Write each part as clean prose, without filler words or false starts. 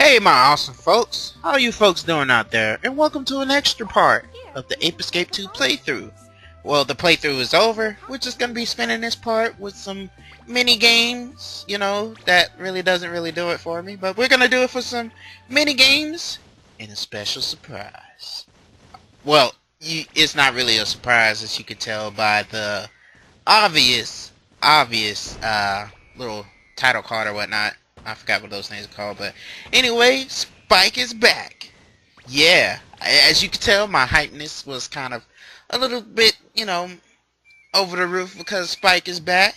Hey my awesome folks, how are you folks doing out there? And welcome to an extra part of the Ape Escape 2 playthrough. Well, the playthrough is over. We're just going to be spending this part with some mini games, that really doesn't do it for me. But we're going to do it for some mini games and a special surprise. Well, it's not really a surprise, as you can tell by the obvious little title card or whatnot. I forgot what those things are called, but anyway, Spike is back. Yeah, as you can tell, my hypeness was kind of a little bit, over the roof because Spike is back.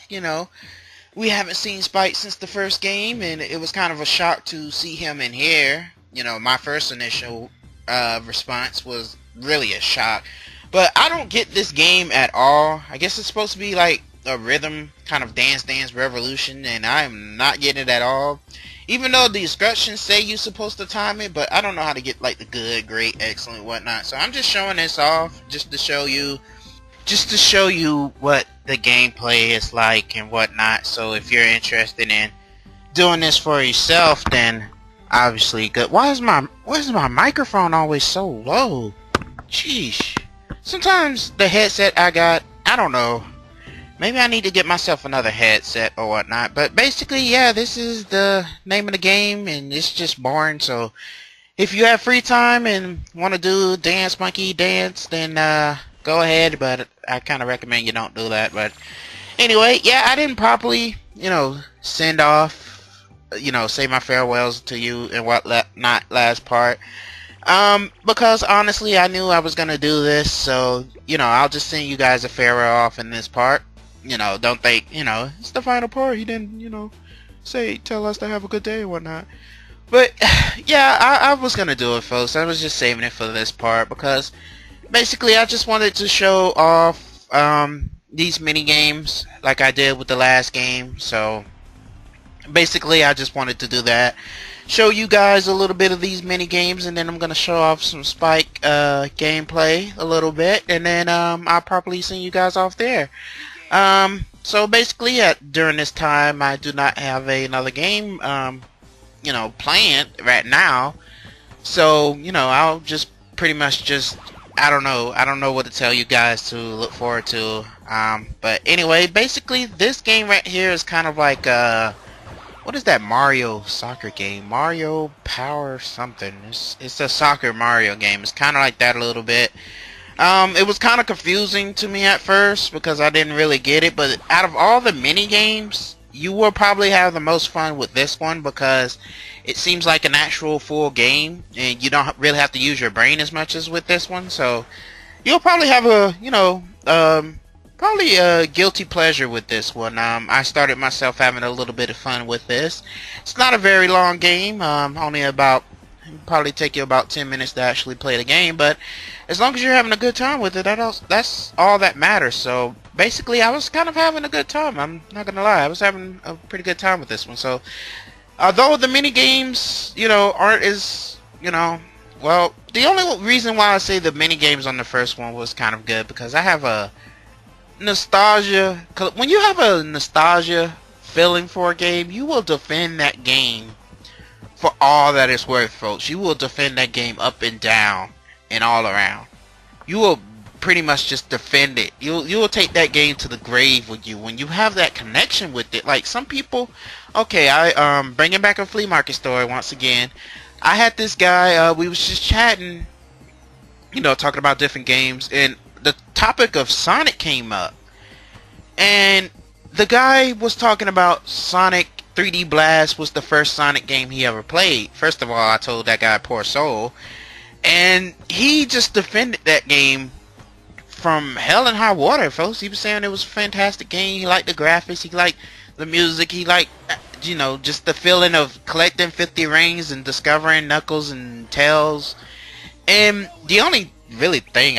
We haven't seen Spike since the first game, and it was kind of a shock to see him in here. My first initial response was really a shock, but I don't get this game at all. I guess it's supposed to be like a rhythm kind of dance revolution, and I am not getting it at all, even though the instructions say you're supposed to time it. But I don't know how to get like the good, great, excellent, whatnot. So I'm just showing this off just to show you what the gameplay is like and whatnot. So if you're interested in doing this for yourself, then obviously good. Why is my microphone always so low? Sheesh. Sometimes the headset I got, I don't know, maybe I need to get myself another headset or whatnot. But basically, yeah, this is the name of the game, and it's just boring. So if you have free time and want to do Dance Monkey Dance, then go ahead. But I kind of recommend you don't do that. But anyway, yeah, I didn't properly, send off, say my farewells to you and whatnot last part. Because honestly, I knew I was gonna do this, so I'll just send you guys a farewell off in this part. Don't think, it's the final part. He didn't, tell us to have a good day and whatnot. But yeah, I was gonna do it, folks. I was just saving it for this part because basically I just wanted to show off these mini games like I did with the last game. So basically I just wanted to do that, show you guys a little bit of these mini games, and then I'm gonna show off some Spike gameplay a little bit, and then I'll probably send you guys off there. So basically, during this time, I do not have another game, planned right now. So, I'll just pretty much I don't know what to tell you guys to look forward to. But anyway, basically, this game right here is kind of like, what is that Mario soccer game? Mario Power something. It's a soccer Mario game. It's kind of like that a little bit. It was kind of confusing to me at first because I didn't really get it, but out of all the mini games, you will probably have the most fun with this one because it seems like an actual full game and you don't really have to use your brain as much as with this one. So you'll probably have probably a guilty pleasure with this one. I started myself having a little bit of fun with this. It's not a very long game, probably take you about 10 minutes to actually play the game, but as long as you're having a good time with it, that's all that matters. So basically, I was kind of having a good time. I'm not gonna lie, I was having a pretty good time with this one. So although the mini games, aren't as, well, the only reason why I say the mini games on the first one was kind of good because I have a nostalgia. When you have a nostalgia feeling for a game, you will defend that game for all that it's worth, folks. You will defend that game up and down and all around. You will pretty much just defend it. You will take that game to the grave with you when you have that connection with it. Like some people, okay, I bringing back a flea market story once again. I had this guy. We was just chatting, talking about different games, and the topic of Sonic came up, and the guy was talking about Sonic 3D Blast was the first Sonic game he ever played. First of all, I told that guy poor soul, and he just defended that game from hell and high water, folks. He was saying it was a fantastic game. He liked the graphics, he liked the music, he liked, just the feeling of collecting 50 rings and discovering Knuckles and Tails. And the only really thing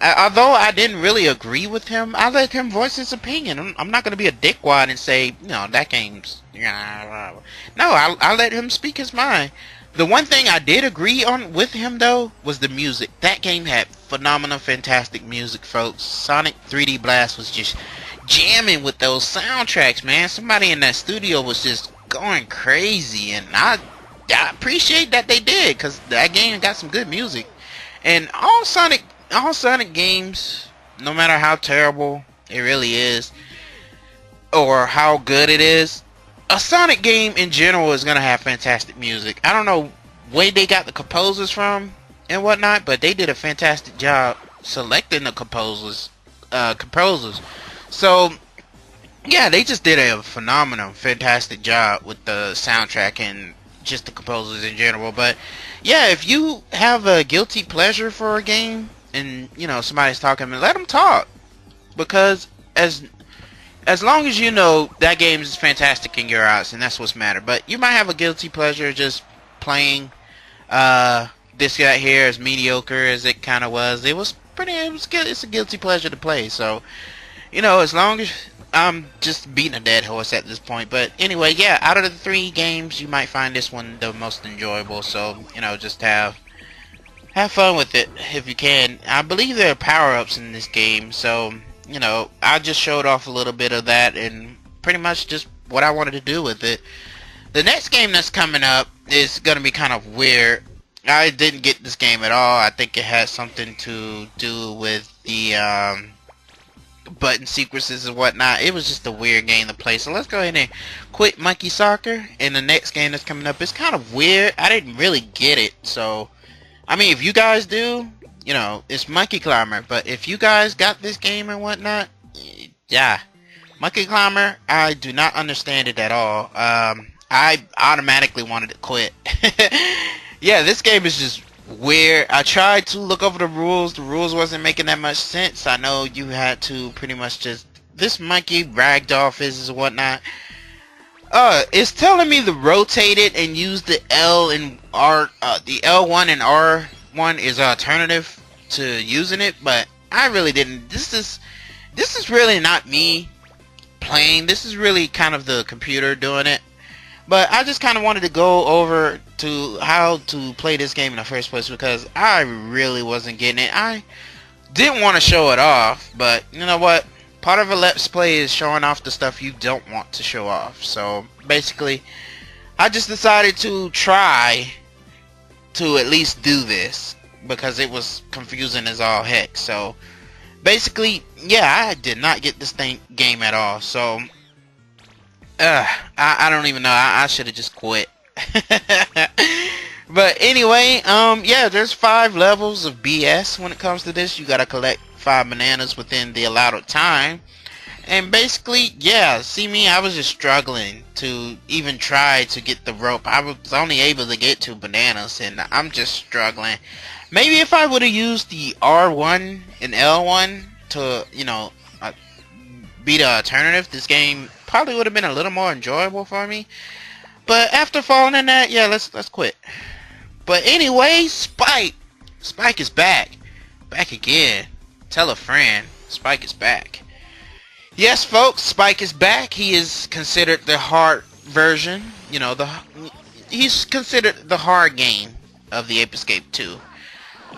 although I didn't really agree with him, I let him voice his opinion. I'm not going to be a dickwad and say, that game's... No, I let him speak his mind. The one thing I did agree on with him, though, was the music. That game had phenomenal, fantastic music, folks. Sonic 3D Blast was just jamming with those soundtracks, man. Somebody in that studio was just going crazy, and I I appreciate that they did, because that game got some good music. And all Sonic games, no matter how terrible it really is, or how good it is, a Sonic game in general is gonna have fantastic music. I don't know where they got the composers from and whatnot, but they did a fantastic job selecting the composers. So yeah, they just did a phenomenal, fantastic job with the soundtrack and just the composers in general. But yeah, if you have a guilty pleasure for a game and somebody's talking, let them talk, because as long as you know that game is fantastic in your eyes, and that's what's matter. But you might have a guilty pleasure just playing this guy here, as mediocre as it kind of was. It's a guilty pleasure to play. So as long as I'm just beating a dead horse at this point. But anyway, yeah, out of the 3 games, you might find this one the most enjoyable. So just have fun with it if you can. I believe there are power-ups in this game, so I just showed off a little bit of that and pretty much just what I wanted to do with it. The next game that's coming up is going to be kind of weird. I didn't get this game at all. I think it has something to do with the button sequences and whatnot. It was just a weird game to play. So let's go ahead and quit Monkey Soccer. And the next game that's coming up is kind of weird. I didn't really get it. So, I mean, if you guys do, it's Monkey Climber. But if you guys got this game and whatnot, yeah. Monkey Climber, I do not understand it at all. I automatically wanted to quit. Yeah, this game is just weird. I tried to look over the rules. The rules wasn't making that much sense. I know you had to pretty much just... This monkey ragdoll physics and whatnot. It's telling me to rotate it and use the L and R... the L1 and R1 is alternative to using it, but I really didn't. This is really not me playing. This is really kind of the computer doing it. But I just kind of wanted to go over to how to play this game in the first place, because I really wasn't getting it. I didn't want to show it off, but you know what? Part of a Let's Play is showing off the stuff you don't want to show off. So basically, I just decided to try to at least do this, because it was confusing as all heck. So basically, yeah, I did not get this game at all. So I don't even know. I should have just quit. But anyway, yeah, there's 5 levels of BS when it comes to this. You gotta collect 5 bananas within the allotted time. And basically, yeah, see me, I was just struggling to even try to get the rope. I was only able to get 2 bananas, and I'm just struggling. Maybe if I would have used the R1 and L1 to, be the alternative, this game probably would have been a little more enjoyable for me. But after falling in that, yeah, let's quit. But anyway, Spike is back again. Tell a friend, Spike is back. Yes, folks, Spike is back. He is considered the hard version. He's considered the hard game of the Ape Escape 2.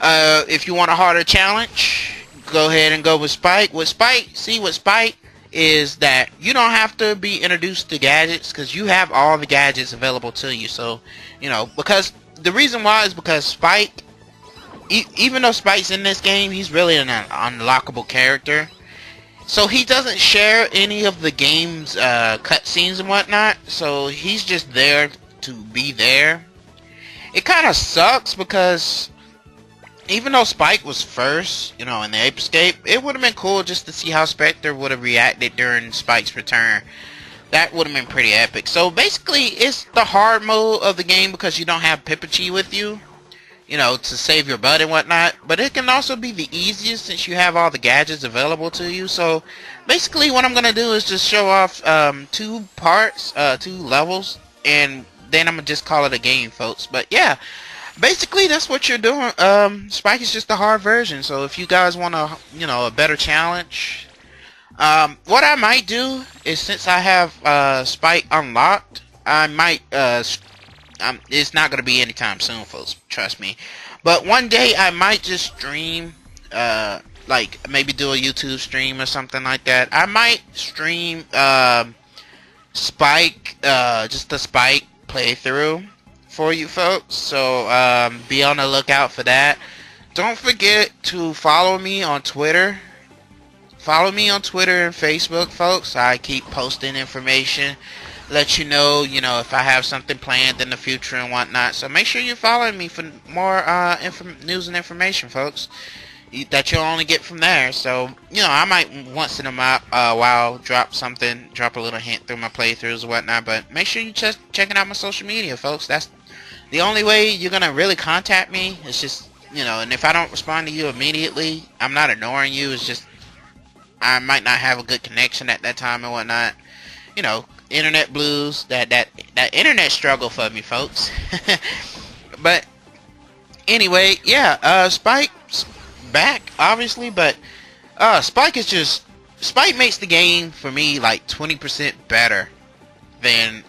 If you want a harder challenge, go ahead and go with Spike. With Spike is that you don't have to be introduced to gadgets, because you have all the gadgets available to you. So, because the reason why is because Spike, even though Spike's in this game, he's really an unlockable character. So he doesn't share any of the game's cutscenes and whatnot. So he's just there to be there. It kind of sucks, because even though Spike was first, in the Ape Escape, it would have been cool just to see how Spectre would have reacted during Spike's return. That would have been pretty epic. So basically, it's the hard mode of the game, because you don't have Pippachi with you, to save your butt and whatnot. But it can also be the easiest, since you have all the gadgets available to you. So basically, what I'm going to do is just show off 2 parts, 2 levels, and then I'm going to just call it a game, folks. But yeah, basically, that's what you're doing. Spike is just the hard version. So if you guys want a better challenge, what I might do is, since I have Spike unlocked, I might it's not gonna be anytime soon, folks. Trust me. But one day I might just stream, like maybe do a YouTube stream or something like that. I might stream Spike, just the Spike playthrough. for you folks. So be on the lookout for that. Don't forget to follow me on Twitter. Follow me on Twitter and Facebook, folks. I keep posting information, let you know, if I have something planned in the future and whatnot. So make sure you follow me for more news and information, folks, that you'll only get from there. So, I might once in a while drop a little hint through my playthroughs and whatnot. But make sure you checking out my social media, folks. That's the only way you're going to really contact me. It's just, and if I don't respond to you immediately, I'm not ignoring you. It's just I might not have a good connection at that time and whatnot. Internet blues, that internet struggle for me, folks. But anyway, yeah, Spike's back, obviously, but Spike makes the game for me like 20% better than,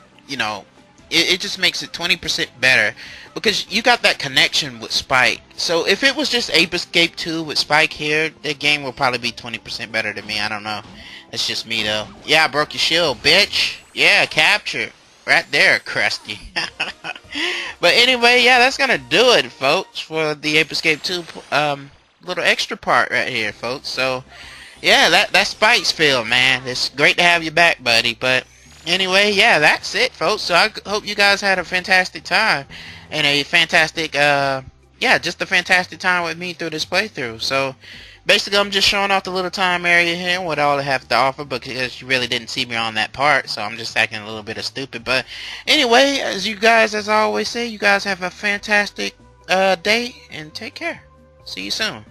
it just makes it 20% better because you got that connection with Spike. So if it was just Ape Escape 2 with Spike here, the game will probably be 20% better than me. I don't know. That's just me though. Yeah, I broke your shield, bitch. Yeah, capture. Right there, Krusty. But anyway, yeah, that's gonna do it, folks, for the Ape Escape 2 little extra part right here, folks. So yeah, that's Spike's field, man. It's great to have you back, buddy. But anyway, yeah, that's it, folks. So I hope you guys had a fantastic time and a fantastic, just a fantastic time with me through this playthrough. So basically, I'm just showing off the little time area here and what all I have to offer because you really didn't see me on that part, so I'm just acting a little bit of stupid. But anyway, as I always say, you guys have a fantastic day and take care. See you soon.